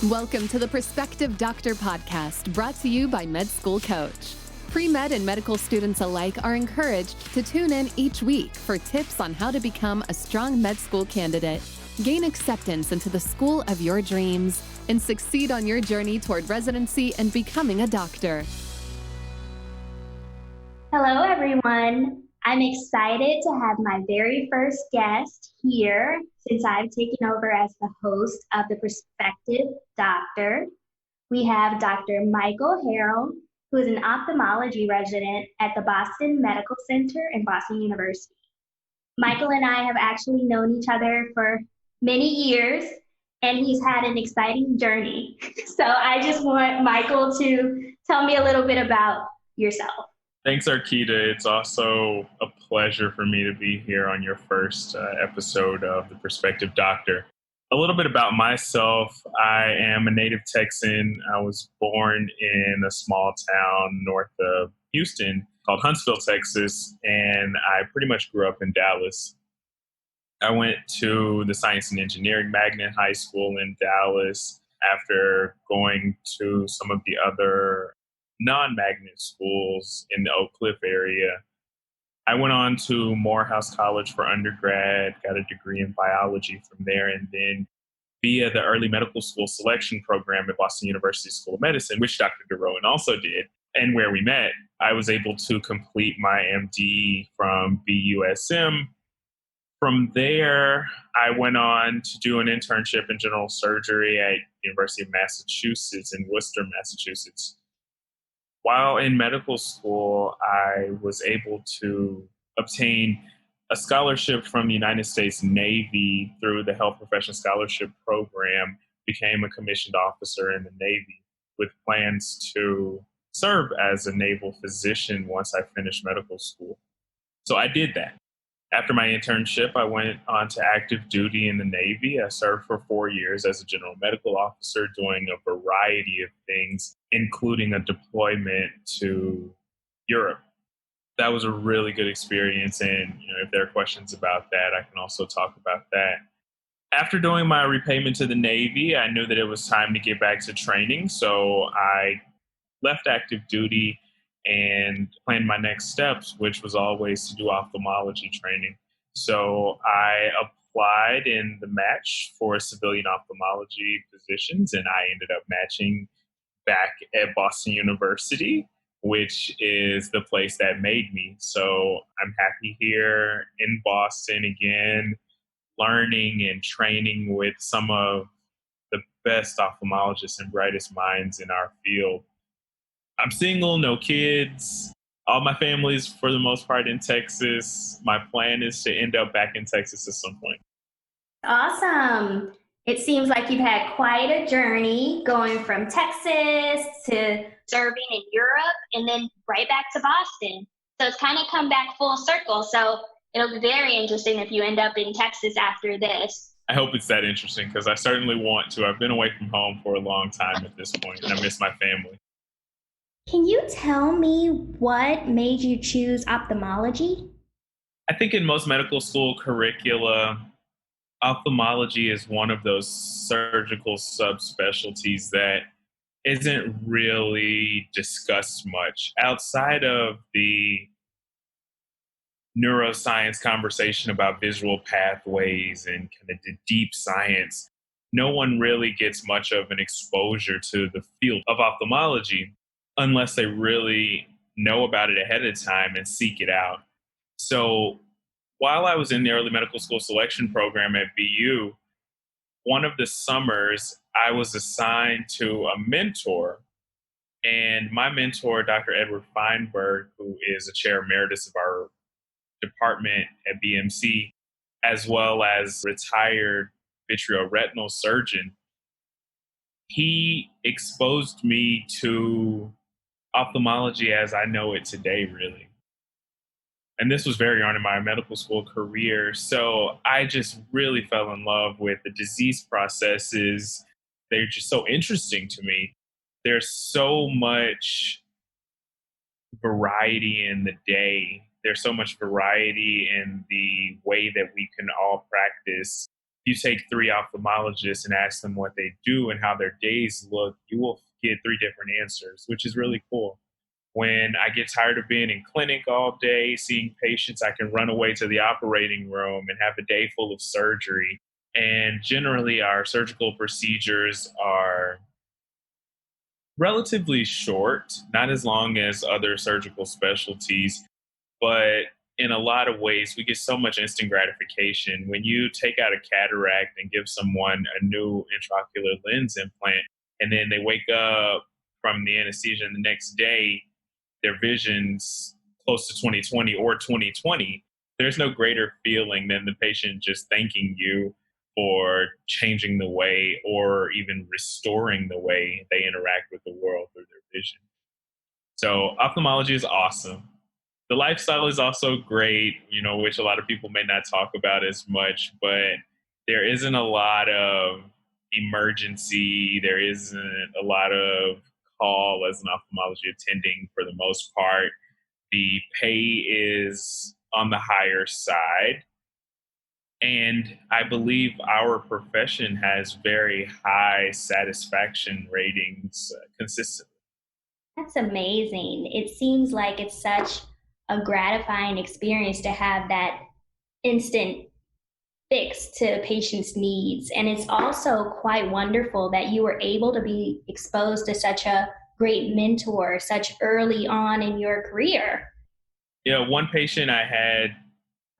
Welcome to the Prospective Doctor podcast, brought to you by Med School Coach. Pre-med and medical students alike are encouraged to tune in each week for tips on how to become a strong med school candidate, gain acceptance into the school of your dreams, and succeed on your journey toward residency and becoming a doctor. Hello, everyone. I'm excited to have my very first guest here since I've taken over as the host of the Prospective Doctor. We have Dr. Michael Harrell, who is an ophthalmology resident at the Boston Medical Center and Boston University. Michael and I have actually known each other for many years, and he's had an exciting journey. So I just want Michael to tell me a little bit about yourself. Thanks, Arkita. It's also a pleasure for me to be here on your first episode of The Prospective Doctor. A little bit about myself. I am a native Texan. I was born in a small town north of Houston called Huntsville, Texas, and I pretty much grew up in Dallas. I went to the Science and Engineering Magnet High School in Dallas after going to some of the other non-magnet schools in the Oak Cliff area. I went on to Morehouse College for undergrad, got a degree in biology from there, and then via the early medical school selection program at Boston University School of Medicine, which Dr. DeRowan also did, and where we met, I was able to complete my MD from BUSM. From there, I went on to do an internship in general surgery at University of Massachusetts in Worcester, Massachusetts. While in medical school, I was able to obtain a scholarship from the United States Navy through the Health Profession Scholarship Program, became a commissioned officer in the Navy with plans to serve as a naval physician once I finished medical school. So I did that. After my internship, I went on to active duty in the Navy. I served for 4 years as a general medical officer, doing a variety of things, including a deployment to Europe. That was a really good experience, and if there are questions about that, I can also talk about that. After doing my repayment to the Navy, I knew that it was time to get back to training, so I left active duty and planned my next steps, which was always to do ophthalmology training. So I applied in the match for civilian ophthalmology positions, and I ended up matching back at Boston University, which is the place that made me. So I'm happy here in Boston again, learning and training with some of the best ophthalmologists and brightest minds in our field. I'm single, no kids. All my family's, for the most part, in Texas. My plan is to end up back in Texas at some point. Awesome. It seems like you've had quite a journey going from Texas to serving in Europe and then right back to Boston. So it's kind of come back full circle. So it'll be very interesting if you end up in Texas after this. I hope it's that interesting because I certainly want to. I've been away from home for a long time at this point, and I miss my family. Can you tell me what made you choose ophthalmology? I think in most medical school curricula, ophthalmology is one of those surgical subspecialties that isn't really discussed much outside of the neuroscience conversation about visual pathways and kind of the deep science. No one really gets much of an exposure to the field of ophthalmology unless they really know about it ahead of time and seek it out. So while I was in the early medical school selection program at BU, one of the summers I was assigned to a mentor. And my mentor, Dr. Edward Feinberg, who is a chair emeritus of our department at BMC, as well as retired vitreoretinal surgeon, he exposed me to ophthalmology as I know it today, really. And this was very early in my medical school career. So I just really fell in love with the disease processes. They're just so interesting to me. There's so much variety in the day. There's so much variety in the way that we can all practice you take 3 ophthalmologists and ask them what they do and how their days look, you will get 3 different answers, which is really cool. When I get tired of being in clinic all day, seeing patients, I can run away to the operating room and have a day full of surgery. And generally, our surgical procedures are relatively short, not as long as other surgical specialties, but in a lot of ways, we get so much instant gratification. When you take out a cataract and give someone a new intraocular lens implant, and then they wake up from the anesthesia and the next day, their vision's close to 2020 or 2020, there's no greater feeling than the patient just thanking you for changing the way or even restoring the way they interact with the world through their vision. So ophthalmology is awesome. The lifestyle is also great, which a lot of people may not talk about as much, but there isn't a lot of emergency. There isn't a lot of call as an ophthalmology attending for the most part. The pay is on the higher side. And I believe our profession has very high satisfaction ratings consistently. That's amazing. It seems like it's such a gratifying experience to have that instant fix to a patient's needs. And it's also quite wonderful that you were able to be exposed to such a great mentor such early on in your career. Yeah, one patient I had,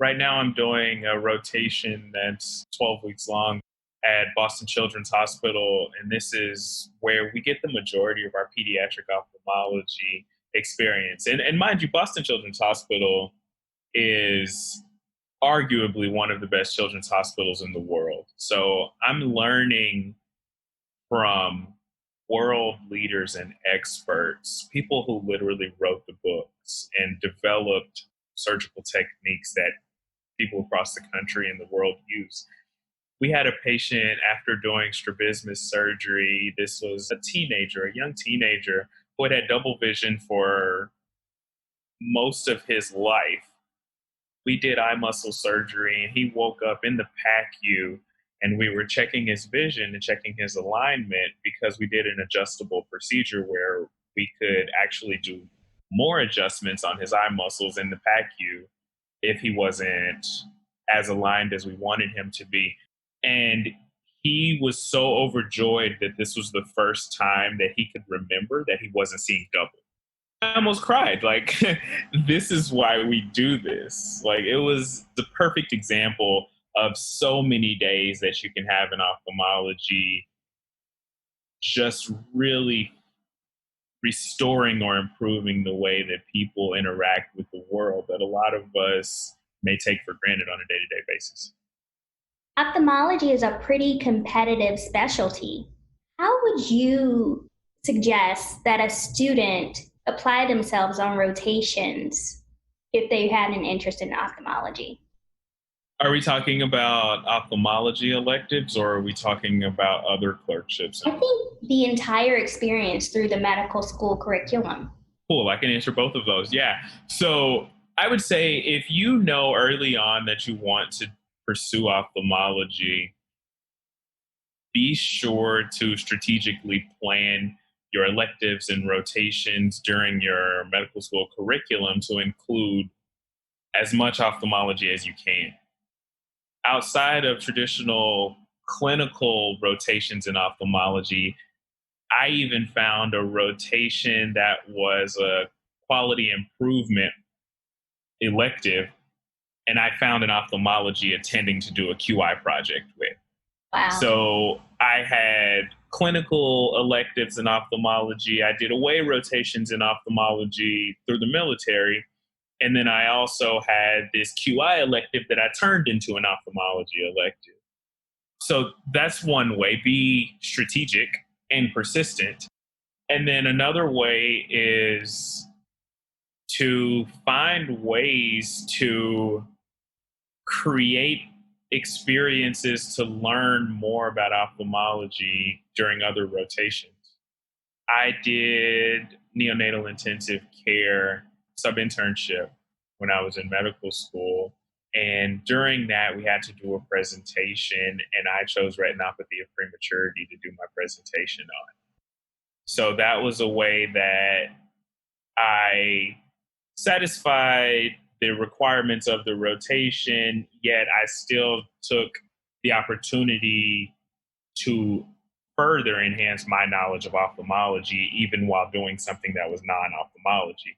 right now I'm doing a rotation that's 12 weeks long at Boston Children's Hospital, and this is where we get the majority of our pediatric ophthalmology experience. And mind you, Boston Children's Hospital is arguably one of the best children's hospitals in the world. So I'm learning from world leaders and experts, people who literally wrote the books and developed surgical techniques that people across the country and the world use. We had a patient after doing strabismus surgery. This was a young teenager who had had double vision for most of his life. We did eye muscle surgery and he woke up in the PACU and we were checking his vision and checking his alignment because we did an adjustable procedure where we could actually do more adjustments on his eye muscles in the PACU if he wasn't as aligned as we wanted him to be. And he was so overjoyed that this was the first time that he could remember that he wasn't seeing double. I almost cried. Like, this is why we do this. Like, it was the perfect example of so many days that you can have in ophthalmology, just really restoring or improving the way that people interact with the world that a lot of us may take for granted on a day-to-day basis. Ophthalmology is a pretty competitive specialty. How would you suggest that a student apply themselves on rotations if they had an interest in ophthalmology? Are we talking about ophthalmology electives or are we talking about other clerkships? I think the entire experience through the medical school curriculum. Cool, I can answer both of those. Yeah. So I would say if you know early on that you want to pursue ophthalmology, be sure to strategically plan your electives and rotations during your medical school curriculum to include as much ophthalmology as you can. Outside of traditional clinical rotations in ophthalmology, I even found a rotation that was a quality improvement elective, and I found an ophthalmology attending to do a QI project with. Wow. So I had clinical electives in ophthalmology. I did away rotations in ophthalmology through the military. And then I also had this QI elective that I turned into an ophthalmology elective. So that's one way, be strategic and persistent. And then another way is to find ways to create experiences to learn more about ophthalmology during other rotations. I did neonatal intensive care sub-internship when I was in medical school. And during that, we had to do a presentation, and I chose retinopathy of prematurity to do my presentation on. So that was a way that I satisfied the requirements of the rotation, yet I still took the opportunity to further enhance my knowledge of ophthalmology, even while doing something that was non-ophthalmology.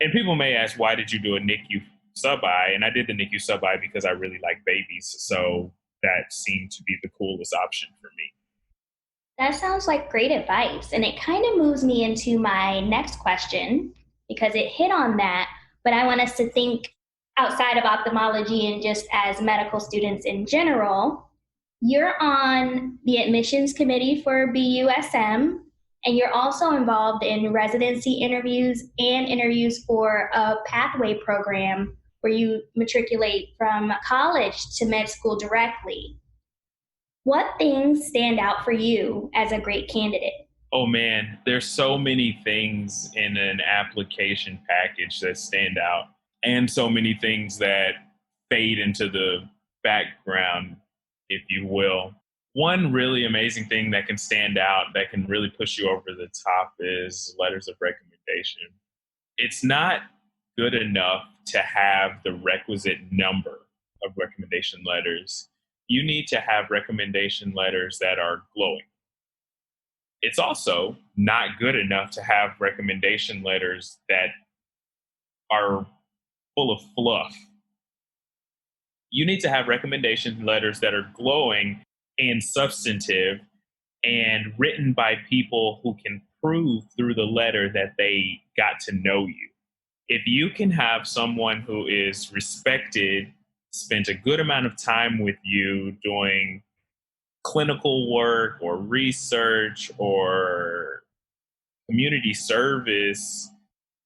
And people may ask, why did you do a NICU sub-I? And I did the NICU sub-I because I really like babies. So that seemed to be the coolest option for me. That sounds like great advice. And it kind of moves me into my next question because it hit on that. But I want us to think outside of ophthalmology and just as medical students in general. You're on the admissions committee for BUSM, and you're also involved in residency interviews and interviews for a pathway program where you matriculate from college to med school directly. What things stand out for you as a great candidate? Oh man, there's so many things in an application package that stand out, and so many things that fade into the background, if you will. One really amazing thing that can stand out, that can really push you over the top, is letters of recommendation. It's not good enough to have the requisite number of recommendation letters. You need to have recommendation letters that are glowing. It's also not good enough to have recommendation letters that are full of fluff. You need to have recommendation letters that are glowing and substantive and written by people who can prove through the letter that they got to know you. If you can have someone who is respected, spent a good amount of time with you doing clinical work or research or community service,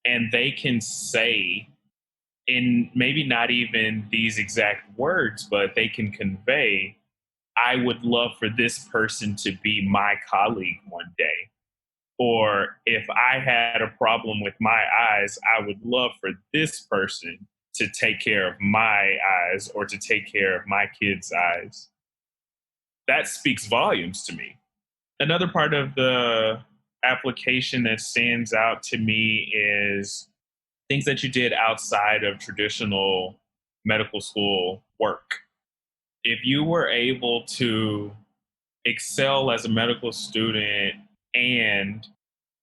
and they can say, in maybe not even these exact words, but they can convey, I would love for this person to be my colleague one day. Or if I had a problem with my eyes, I would love for this person to take care of my eyes or to take care of my kids' eyes. That speaks volumes to me. Another part of the application that stands out to me is things that you did outside of traditional medical school work. If you were able to excel as a medical student and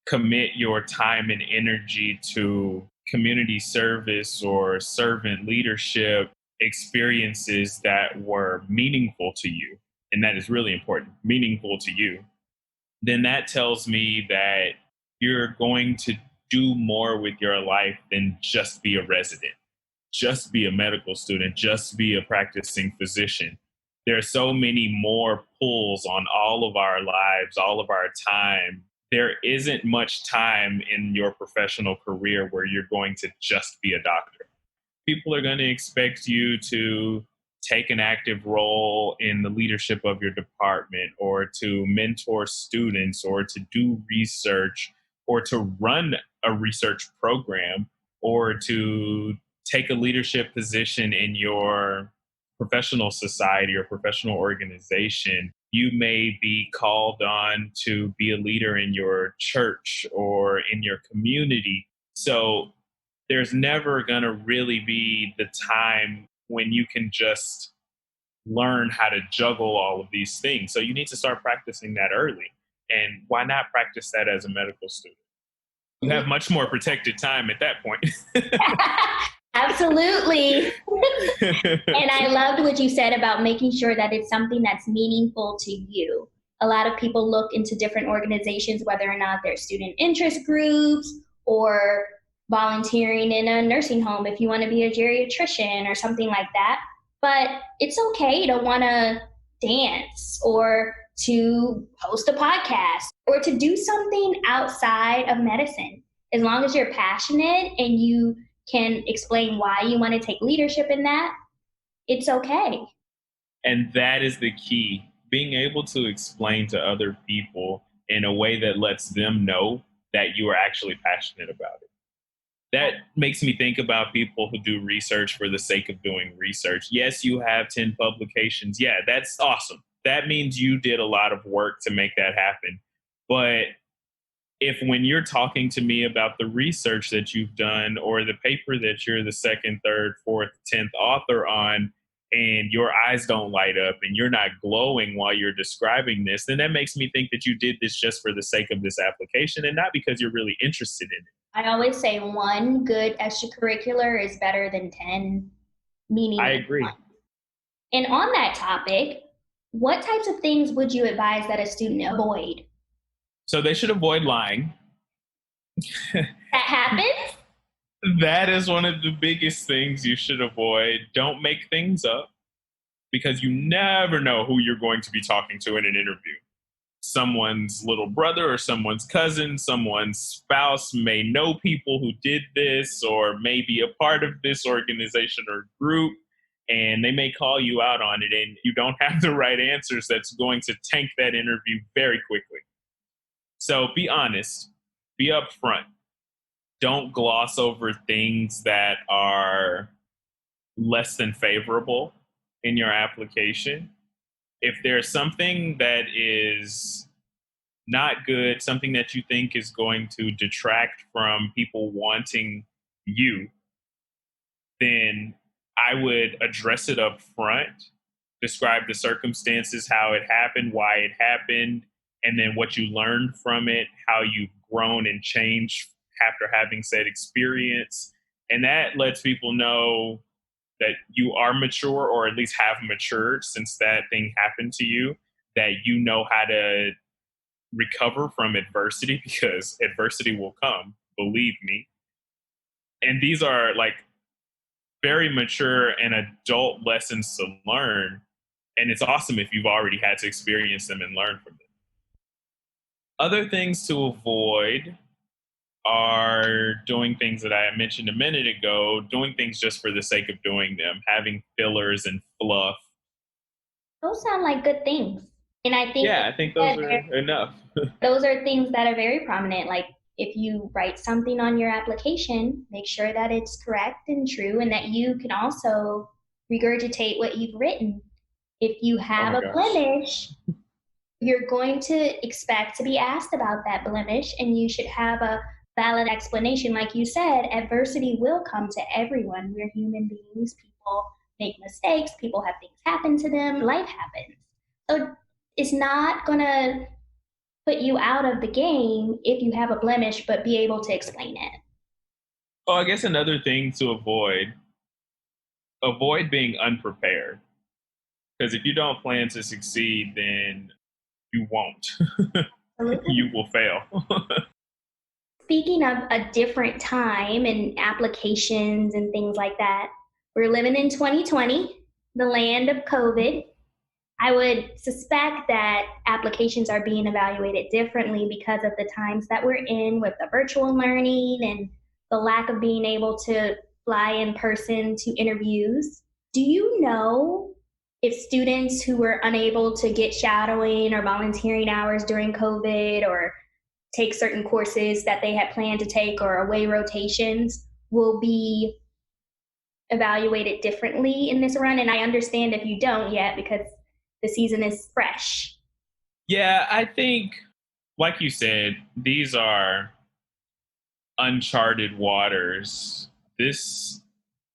commit your time and energy to community service or servant leadership experiences that were meaningful to you, and that is really important, meaningful to you, then that tells me that you're going to do more with your life than just be a resident, just be a medical student, just be a practicing physician. There are so many more pulls on all of our lives, all of our time. There isn't much time in your professional career where you're going to just be a doctor. People are going to expect you to take an active role in the leadership of your department, or to mentor students, or to do research, or to run a research program, or to take a leadership position in your professional society or professional organization. You may be called on to be a leader in your church or in your community. So there's never going to really be the time when you can just learn how to juggle all of these things. So you need to start practicing that early. And why not practice that as a medical student? You have much more protected time at that point. Absolutely. And I loved what you said about making sure that it's something that's meaningful to you. A lot of people look into different organizations, whether or not they're student interest groups or volunteering in a nursing home if you want to be a geriatrician or something like that. But it's okay to want to dance or to host a podcast or to do something outside of medicine. As long as you're passionate and you can explain why you want to take leadership in that, it's okay. And that is the key, being able to explain to other people in a way that lets them know that you are actually passionate about it. That makes me think about people who do research for the sake of doing research. Yes, you have 10 publications. Yeah, that's awesome. That means you did a lot of work to make that happen. But if when you're talking to me about the research that you've done or the paper that you're the second, third, fourth, 10th author on, and your eyes don't light up and you're not glowing while you're describing this, then that makes me think that you did this just for the sake of this application and not because you're really interested in it. I always say one good extracurricular is better than 10 I meaningless agree. ones. And on that topic, what types of things would you advise that a student avoid? So they should avoid lying. That happens? That is one of the biggest things you should avoid. Don't make things up because you never know who you're going to be talking to in an interview. Someone's little brother or someone's cousin, someone's spouse may know people who did this or may be a part of this organization or group, and they may call you out on it and you don't have the right answers. That's going to tank that interview very quickly. So be honest, be upfront. Don't gloss over things that are less than favorable in your application. If there's something that is not good, something that you think is going to detract from people wanting you, then I would address it up front, describe the circumstances, how it happened, why it happened, and then what you learned from it, how you've grown and changed after having said experience. And that lets people know that you are mature or at least have matured since that thing happened to you, that you know how to recover from adversity because adversity will come, believe me. And these are like very mature and adult lessons to learn. And it's awesome if you've already had to experience them and learn from them. Other things to avoid are doing things that I mentioned a minute ago, doing things just for the sake of doing them, having fillers and fluff. Those sound like good things. And I think I think those are enough. those are things that are very prominent. Like if you write something on your application, make sure that it's correct and true and that you can also regurgitate what you've written. If you have a blemish, you're going to expect to be asked about that blemish and you should have a valid explanation. Like you said, adversity will come to everyone. We're human beings. People make mistakes. People have things happen to them. Life happens. So it's not going to put you out of the game if you have a blemish, but be able to explain it. Oh, I guess another thing to avoid being unprepared. Because if you don't plan to succeed, then you won't. You will fail. Speaking of a different time and applications and things like that, we're living in 2020, the land of COVID. I would suspect that applications are being evaluated differently because of the times that we're in with the virtual learning and the lack of being able to fly in person to interviews. Do you know if students who were unable to get shadowing or volunteering hours during COVID or take certain courses that they had planned to take or away rotations will be evaluated differently in this run? And I understand if you don't yet because the season is fresh. Yeah, I think, like you said, these are uncharted waters. This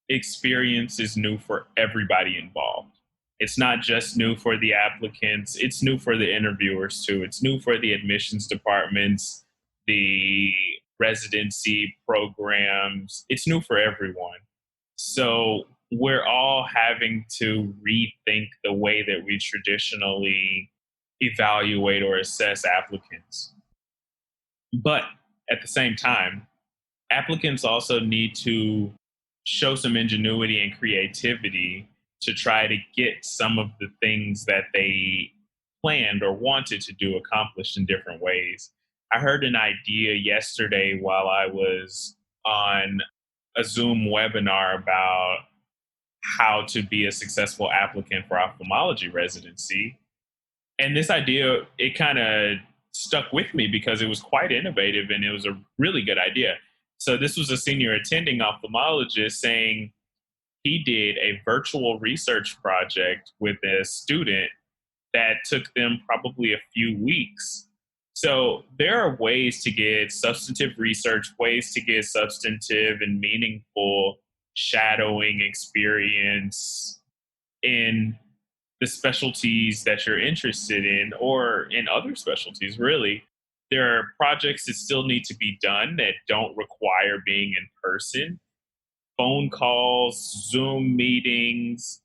experience is new for everybody involved. It's not just new for the applicants, it's new for the interviewers too. It's new for the admissions departments, the residency programs. It's new for everyone. So we're all having to rethink the way that we traditionally evaluate or assess applicants. But at the same time, applicants also need to show some ingenuity and creativity to try to get some of the things that they planned or wanted to do accomplished in different ways. I heard an idea yesterday while I was on a Zoom webinar about how to be a successful applicant for ophthalmology residency. And this idea, it kind of stuck with me because it was quite innovative and it was a really good idea. So this was a senior attending ophthalmologist saying he did a virtual research project with a student that took them probably a few weeks. So there are ways to get substantive research, ways to get substantive and meaningful shadowing experience in the specialties that you're interested in or in other specialties, really. There are projects that still need to be done that don't require being in person. Phone calls, Zoom meetings,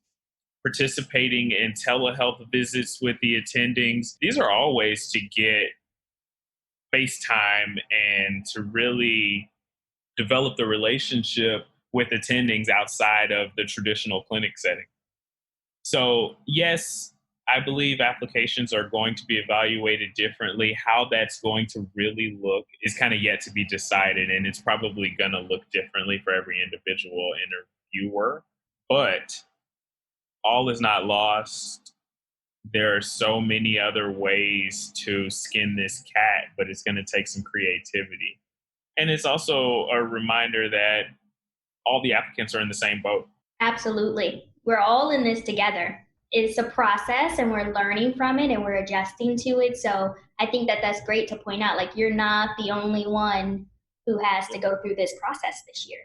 participating in telehealth visits with the attendings. These are all ways to get FaceTime and to really develop the relationship with attendings outside of the traditional clinic setting. So, yes, I believe applications are going to be evaluated differently. How that's going to really look is kind of yet to be decided, and it's probably going to look differently for every individual interviewer. But all is not lost. There are so many other ways to skin this cat, but it's going to take some creativity. And it's also a reminder that all the applicants are in the same boat. Absolutely. We're all in this together. It's a process and we're learning from it and we're adjusting to it. So I think that that's great to point out. Like, you're not the only one who has to go through this process this year.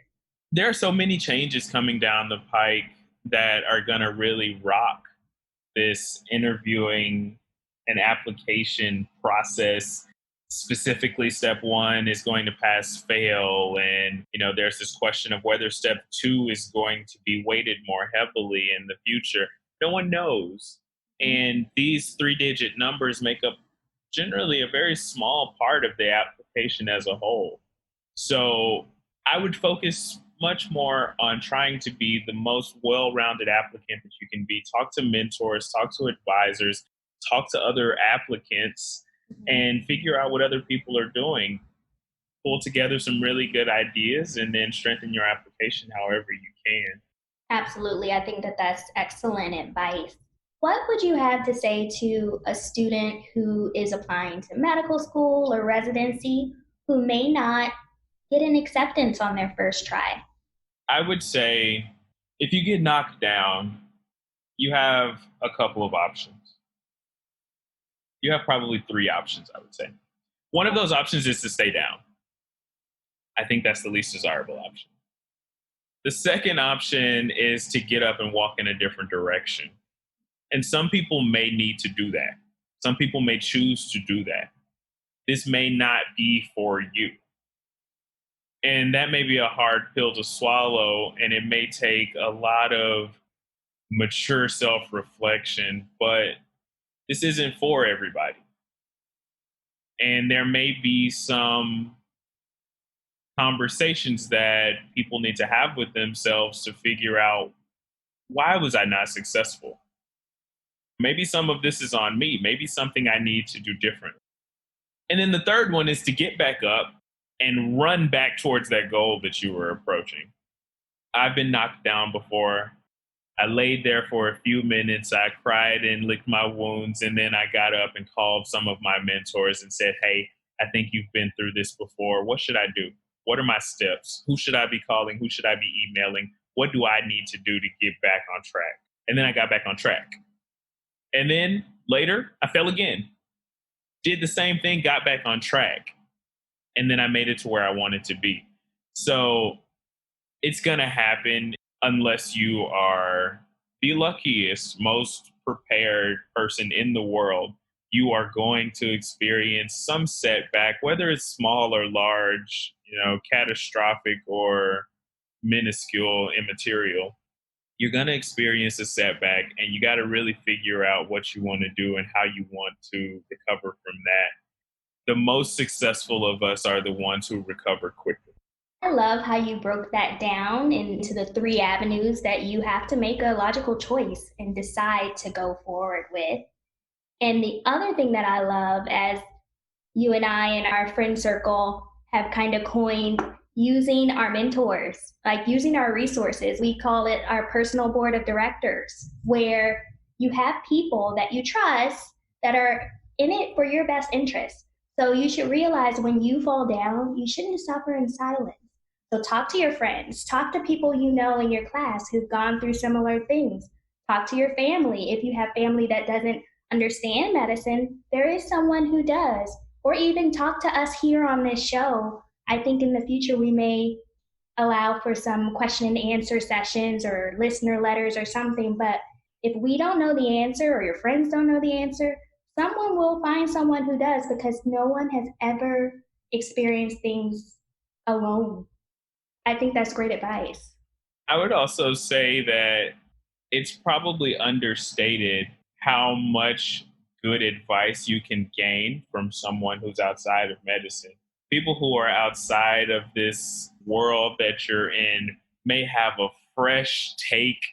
There are so many changes coming down the pike that are going to really rock this interviewing and application process. Specifically, step one is going to pass fail. And, there's this question of whether step two is going to be weighted more heavily in the future. No one knows. And these 3-digit numbers make up generally a very small part of the application as a whole. So I would focus much more on trying to be the most well-rounded applicant that you can be. Talk to mentors, talk to advisors, talk to other applicants, and figure out what other people are doing. Pull together some really good ideas and then strengthen your application however you can. Absolutely. I think that that's excellent advice. What would you have to say to a student who is applying to medical school or residency who may not get an acceptance on their first try? I would say if you get knocked down, you have a couple of options. You have probably 3 options, I would say. One of those options is to stay down. I think that's the least desirable option. The second option is to get up and walk in a different direction. And some people may need to do that. Some people may choose to do that. This may not be for you. And that may be a hard pill to swallow, and it may take a lot of mature self-reflection, but this isn't for everybody. And there may be some conversations that people need to have with themselves to figure out, why was I not successful? Maybe some of this is on me. Maybe something I need to do differently. And then the third one is to get back up and run back towards that goal that you were approaching. I've been knocked down before. I laid there for a few minutes. I cried and licked my wounds. And then I got up and called some of my mentors and said, hey, I think you've been through this before. What should I do? What are my steps? Who should I be calling? Who should I be emailing? What do I need to do to get back on track? And then I got back on track. And then later, I fell again. Did the same thing, got back on track. And then I made it to where I wanted to be. So it's going to happen unless you are the luckiest, most prepared person in the world. You are going to experience some setback, whether it's small or large, catastrophic or minuscule, immaterial. You're going to experience a setback, and you got to really figure out what you want to do and how you want to recover from that. The most successful of us are the ones who recover quickly. I love how you broke that down into the 3 avenues that you have to make a logical choice and decide to go forward with. And the other thing that I love, as you and I and our friend circle have kind of coined, using our mentors, like using our resources. We call it our personal board of directors, where you have people that you trust that are in it for your best interest. So you should realize when you fall down, you shouldn't suffer in silence. So talk to your friends, talk to people you know in your class who've gone through similar things. Talk to your family. If you have family that doesn't understand medicine, there is someone who does. Or even talk to us here on this show. I think in the future we may allow for some question and answer sessions or listener letters or something. But if we don't know the answer or your friends don't know the answer, someone will find someone who does because no one has ever experienced things alone. I think that's great advice. I would also say that it's probably understated how much good advice you can gain from someone who's outside of medicine. People who are outside of this world that you're in may have a fresh take,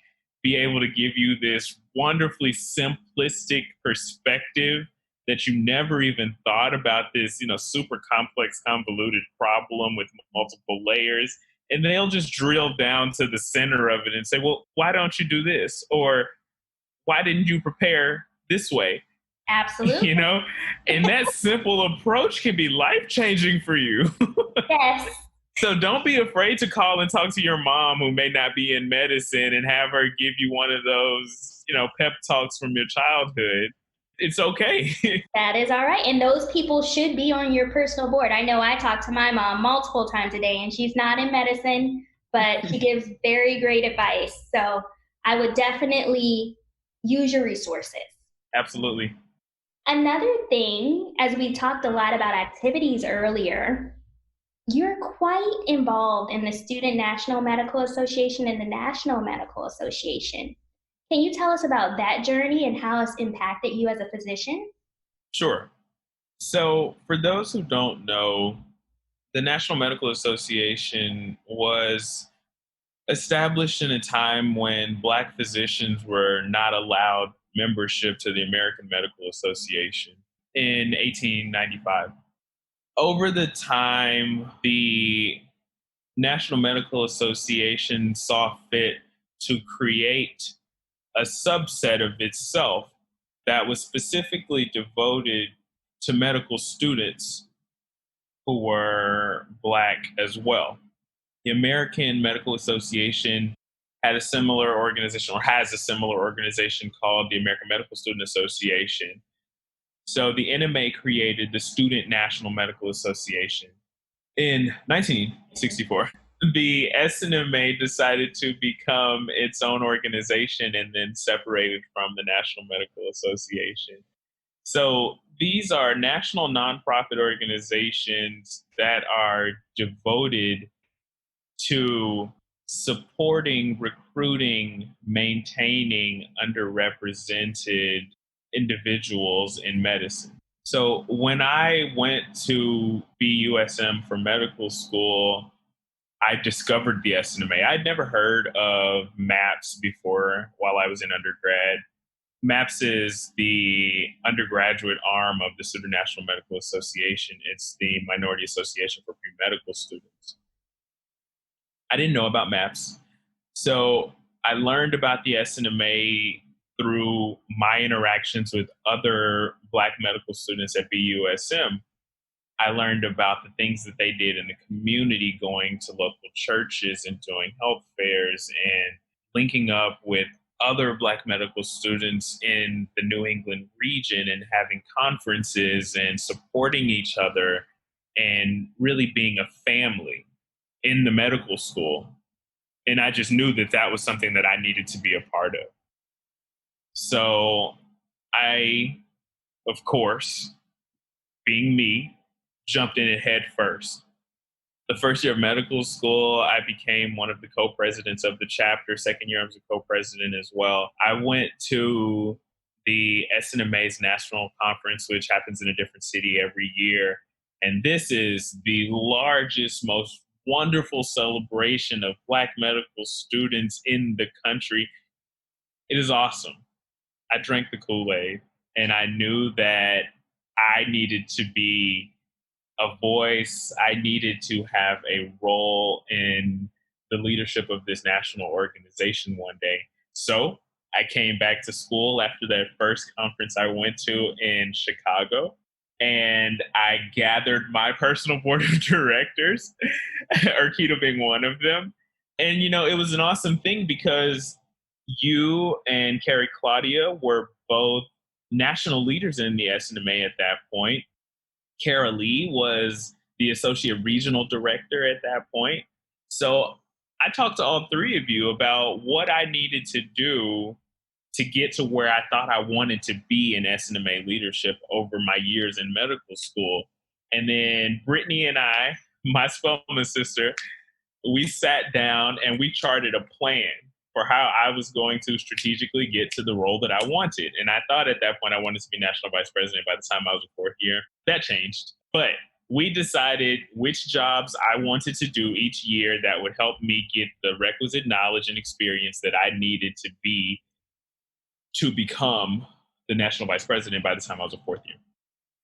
be able to give you this wonderfully simplistic perspective that you never even thought about this, super complex, convoluted problem with multiple layers. And they'll just drill down to the center of it and say, well, why don't you do this? Or why didn't you prepare this way? Absolutely. And that simple approach can be life changing for you. Yes. So don't be afraid to call and talk to your mom who may not be in medicine and have her give you one of those, pep talks from your childhood. It's okay. That is all right. And those people should be on your personal board. I know I talk to my mom multiple times a day, and she's not in medicine, but she gives very great advice. So I would definitely use your resources. Absolutely. Another thing, as we talked a lot about activities earlier, you're quite involved in the Student National Medical Association and the National Medical Association. Can you tell us about that journey and how it's impacted you as a physician? Sure. So, for those who don't know, the National Medical Association was established in a time when Black physicians were not allowed membership to the American Medical Association in 1895. Over the time, the National Medical Association saw fit to create a subset of itself that was specifically devoted to medical students who were Black as well. The American Medical Association had a similar organization, or has a similar organization called the American Medical Student Association. So the NMA created the Student National Medical Association in 1964. The SNMA decided to become its own organization and then separated from the National Medical Association. So these are national nonprofit organizations that are devoted to supporting, recruiting, maintaining underrepresented individuals in medicine. So when I went to BUSM for medical school, I discovered the SNMA. I'd never heard of MAPS before while I was in undergrad. MAPS is the undergraduate arm of the Student National Medical Association. It's the minority association for pre-medical students. I didn't know about MAPS. So I learned about the SNMA through my interactions with other Black medical students at BUSM. I learned about the things that they did in the community, going to local churches and doing health fairs and linking up with other Black medical students in the New England region and having conferences and supporting each other and really being a family in the medical school. And I just knew that that was something that I needed to be a part of. So I, of course, being me, jumped in it head first. The first year of medical school, I became one of the co-presidents of the chapter. Second year, I was a co-president as well. I went to the SNMA's national conference, which happens in a different city every year. And this is the largest, most wonderful celebration of Black medical students in the country. It is awesome. I drank the Kool-Aid, and I knew that I needed to be a voice. I needed to have a role in the leadership of this national organization one day. So I came back to school after that first conference I went to in Chicago. and I gathered my personal board of directors, Arkita being one of them. And, it was an awesome thing because you and Carrie Claudia were both national leaders in the SNMA at that point. Kara Lee was the associate regional director at that point. So I talked to all three of you about what I needed to do to get to where I thought I wanted to be in SNMA leadership over my years in medical school. And then Brittany and I, my Spelman sister, we sat down and we charted a plan for how I was going to strategically get to the role that I wanted. And I thought at that point I wanted to be national vice president by the time I was a fourth year. That changed. But we decided which jobs I wanted to do each year that would help me get the requisite knowledge and experience that I needed to become the national vice president by the time I was a fourth year.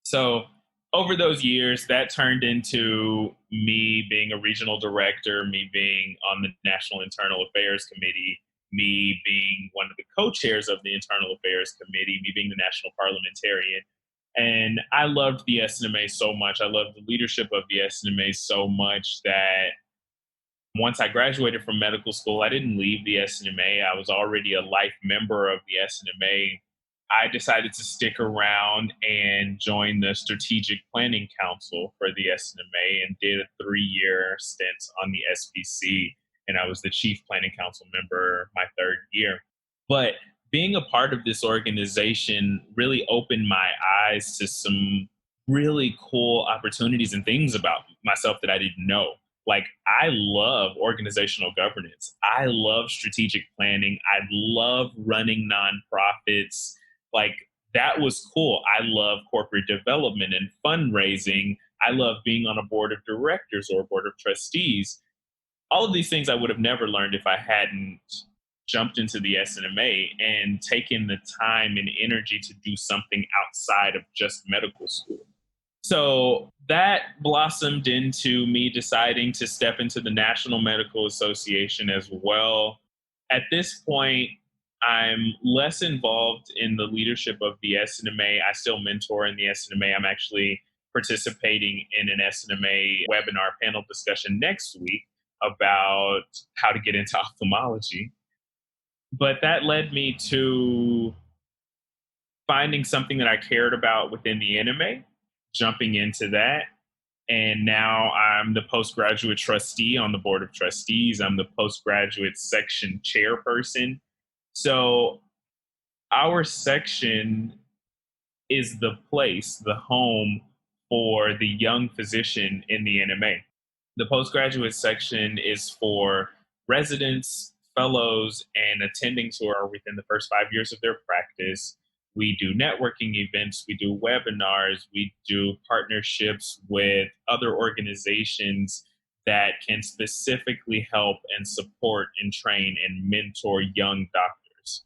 So over those years, that turned into me being a regional director, me being on the National Internal Affairs Committee, me being one of the co-chairs of the Internal Affairs Committee, me being the national parliamentarian. And I loved the SNMA so much. I loved the leadership of the SNMA so much that once I graduated from medical school, I didn't leave the SNMA. I was already a life member of the SNMA. I decided to stick around and join the Strategic Planning Council for the SNMA and did a 3-year stint on the SPC. And I was the Chief Planning Council member my third year. But being a part of this organization really opened my eyes to some really cool opportunities and things about myself that I didn't know. Like, I love organizational governance. I love strategic planning. I love running nonprofits. Like, that was cool. I love corporate development and fundraising. I love being on a board of directors or a board of trustees. All of these things I would have never learned if I hadn't jumped into the SNMA and taken the time and energy to do something outside of just medical school. So that blossomed into me deciding to step into the National Medical Association as well. At this point, I'm less involved in the leadership of the SNMA. I still mentor in the SNMA. I'm actually participating in an SNMA webinar panel discussion next week about how to get into ophthalmology. But that led me to finding something that I cared about within the NMA, jumping into that. And now I'm the postgraduate trustee on the board of trustees. I'm the postgraduate section chairperson. So our section is the place, the home for the young physician in the NMA. The postgraduate section is for residents, fellows, and attendings who are within the first 5 years of their practice. We do networking events, we do webinars, we do partnerships with other organizations that can specifically help and support and train and mentor young doctors.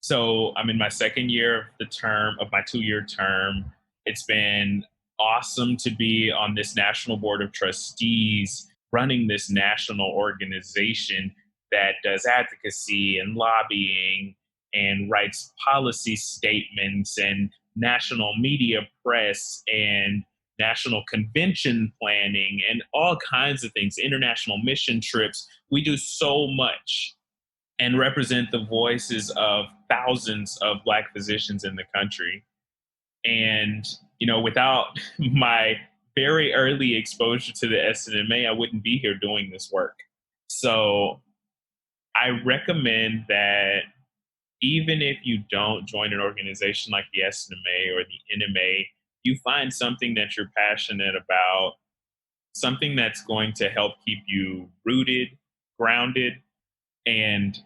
So I'm in my second year of my 2-year term. It's been awesome to be on this national board of trustees, running this national organization that does advocacy and lobbying and writes policy statements and national media press and national convention planning and all kinds of things, international mission trips. We do so much and represent the voices of thousands of Black physicians in the country. And, without my very early exposure to the SNMA, I wouldn't be here doing this work. So I recommend that even if you don't join an organization like the SNMA or the NMA, you find something that you're passionate about, something that's going to help keep you rooted, grounded, and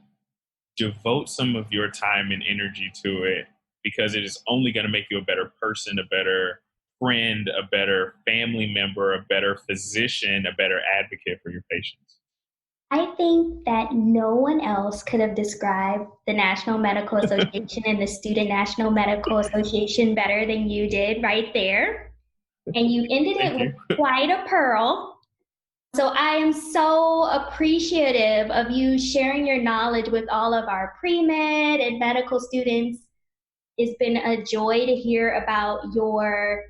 devote some of your time and energy to it, because it is only going to make you a better person, a better friend, a better family member, a better physician, a better advocate for your patients. I think that no one else could have described the National Medical Association and the Student National Medical Association better than you did right there. And you ended it with quite a pearl. So I am so appreciative of you sharing your knowledge with all of our pre-med and medical students. It's been a joy to hear about your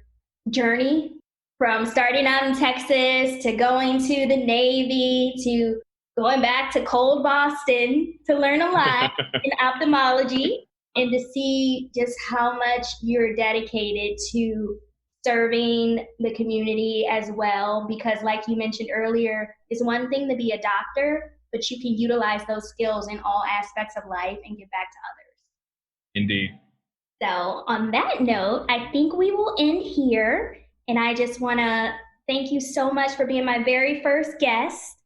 journey from starting out in Texas to going to the Navy to going back to cold Boston to learn a lot in ophthalmology, and to see just how much you're dedicated to serving the community as well. Because like you mentioned earlier, it's one thing to be a doctor, but you can utilize those skills in all aspects of life and give back to others. Indeed. So on that note, I think we will end here. And I just want to thank you so much for being my very first guest.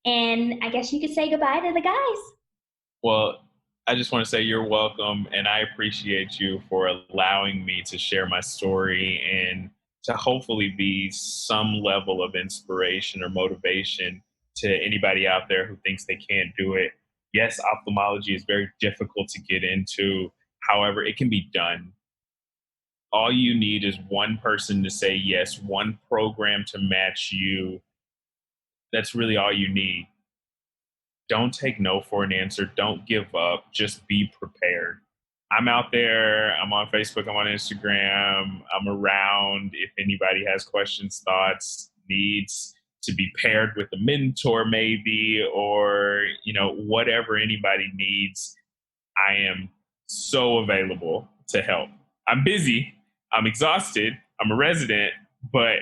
And I guess you could say goodbye to the guys. Well, I just want to say you're welcome, and I appreciate you for allowing me to share my story and to hopefully be some level of inspiration or motivation to anybody out there who thinks they can't do it. Yes, ophthalmology is very difficult to get into. However, it can be done. All you need is one person to say yes, one program to match you. That's really all you need. Don't take no for an answer. Don't give up. Just be prepared. I'm out there. I'm on Facebook. I'm on Instagram. I'm around. If anybody has questions, thoughts, needs to be paired with a mentor maybe, or, whatever anybody needs, I am so available to help. I'm busy. I'm exhausted. I'm a resident, but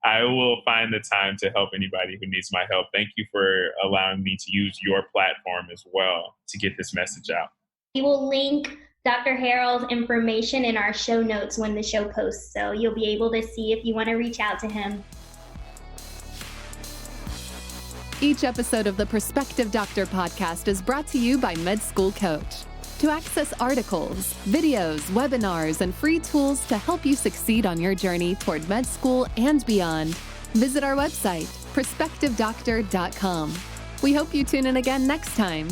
I will find the time to help anybody who needs my help. Thank you for allowing me to use your platform as well to get this message out. We will link Dr. Harrell's information in our show notes when the show posts, so you'll be able to see if you want to reach out to him. Each episode of the Prospective Doctor podcast is brought to you by Med School Coach. To access articles, videos, webinars, and free tools to help you succeed on your journey toward med school and beyond, visit our website, prospectivedoctor.com. We hope you tune in again next time.